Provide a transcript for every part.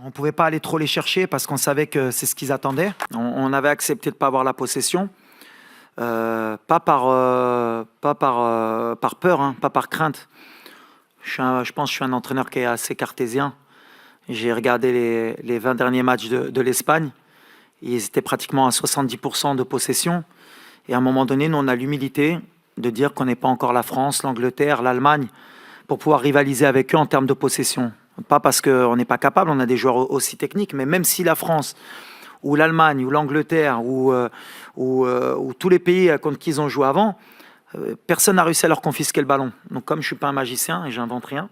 On ne pouvait pas aller trop les chercher parce qu'on savait que c'est ce qu'ils attendaient. On avait accepté de ne pas avoir la possession. Pas par peur, hein, pas par crainte. Je pense que je suis un entraîneur qui est assez cartésien. J'ai regardé les 20 derniers matchs de l'Espagne. Ils étaient pratiquement à 70% de possession. Et à un moment donné, nous, on a l'humilité de dire qu'on n'est pas encore la France, l'Angleterre, l'Allemagne, pour pouvoir rivaliser avec eux en termes de possession. Pas parce qu'on n'est pas capable, on a des joueurs aussi techniques, mais même si la France ou l'Allemagne ou l'Angleterre ou tous les pays contre qui ils ont joué avant, personne n'a réussi à leur confisquer le ballon. Donc comme je ne suis pas un magicien et j'invente rien,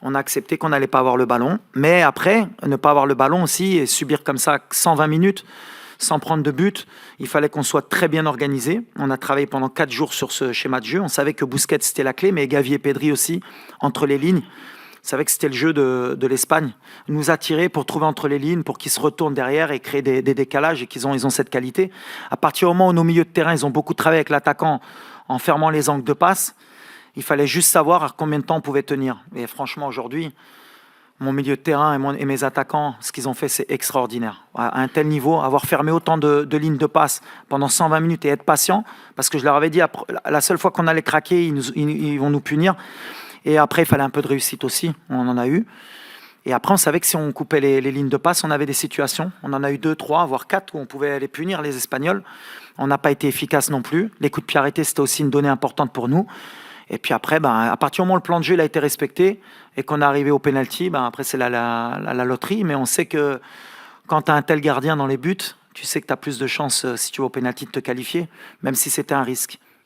on a accepté qu'on n'allait pas avoir le ballon. Mais après, ne pas avoir le ballon aussi et subir comme ça 120 minutes sans prendre de but, il fallait qu'on soit très bien organisé. On a travaillé pendant 4 jours sur ce schéma de jeu. On savait que Busquets c'était la clé, mais Gavi et Pedri aussi, entre les lignes. On savait que c'était le jeu de l'Espagne. Nous attirer pour trouver entre les lignes, pour qu'ils se retournent derrière et créer des décalages et ils ont cette qualité. À partir du moment où nos milieux de terrain, ils ont beaucoup travaillé avec l'attaquant en fermant les angles de passe, il fallait juste savoir à combien de temps on pouvait tenir. Et franchement, aujourd'hui, mon milieu de terrain et mes attaquants, ce qu'ils ont fait, c'est extraordinaire. À un tel niveau, avoir fermé autant de lignes de passe pendant 120 minutes et être patient, parce que je leur avais dit, la seule fois qu'on allait craquer, ils vont nous punir. Et après, il fallait un peu de réussite aussi, on en a eu. Et après, on savait que si on coupait les lignes de passe, on avait des situations. On en a eu 2, 3, voire 4 où on pouvait les punir, les Espagnols. On n'a pas été efficace non plus. Les coups de pied arrêtés, c'était aussi une donnée importante pour nous. Et puis après, à partir du moment où le plan de jeu il a été respecté et qu'on est arrivé au penalty, après c'est la loterie. Mais on sait que quand tu as un tel gardien dans les buts, tu sais que tu as plus de chances, si tu vas au penalty, de te qualifier, même si c'était un risque.